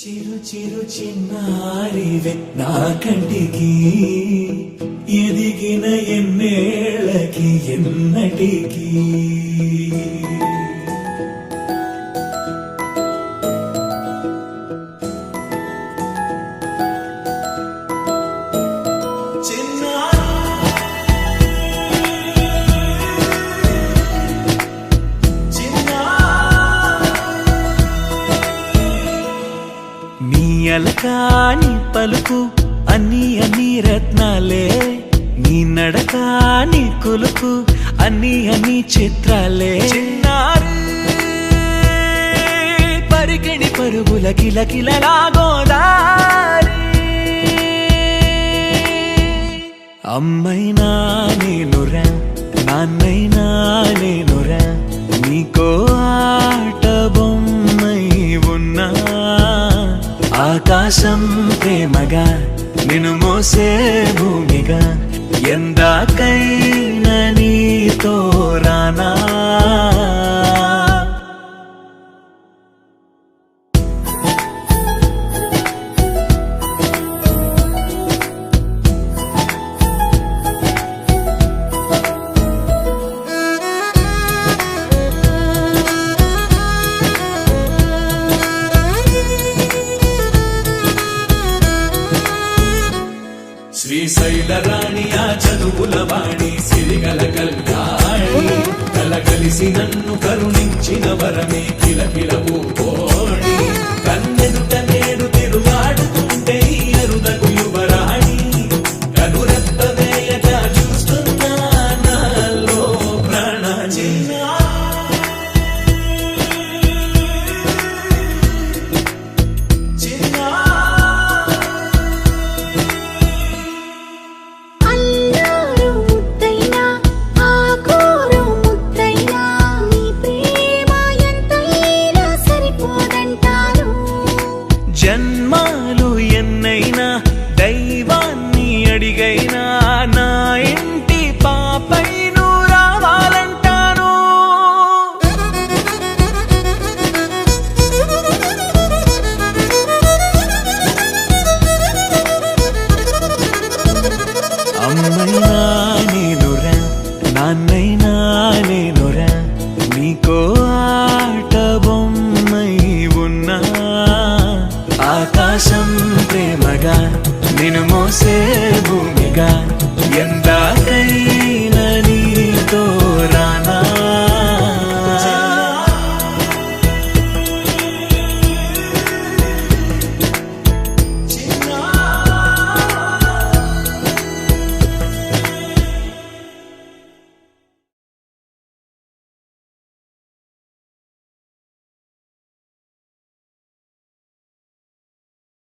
చిరు చిరు చిన్నారివే నా కంటికి ఎదిగిన ఎన్నేళ్ళకి ఎన్నటికి అలకాని పలుకు అన్ని అన్ని రత్నాలే నీ నడకాని కులుకు అన్ని అన్ని చిత్రాలే చిన్నారు పరికిణి పరుగుల కిలకిలలాగోదారి అమ్మైనా నేనురా నాన్నైనా నేనురా నీకో ఆట బొమ్మై ఉన్నా ఆకాశం ప్రేమగా నిన్ను మోసే భూమిగా ఎందాకైనా నీతో రానా శ్రీశైల రాణి ఆ చదువుల వాణి సిరిగల కల్యాణి కలగలిసి నన్ను కరుణించిన వరమే కిలకిల పూకోణి కన్నెదుట నేడు తిరుగాడుతుంటే అరుదకు యువరాణి కనురెప్ప వేయక చూస్తున్నా నాలో ప్రాణ జన్మాలు ఎన్నైనా దైవాన్ని అడిగైనా నా ఇంటి పాపై నువ్వు రావాలంటాను అమ్మైనా నేనురా నాన్నైనా నేనురా నీకో ఆట బొమ్మై ఉన్నా ఆకాశం ప్రేమగా నిన్ను మోసే భూమిగా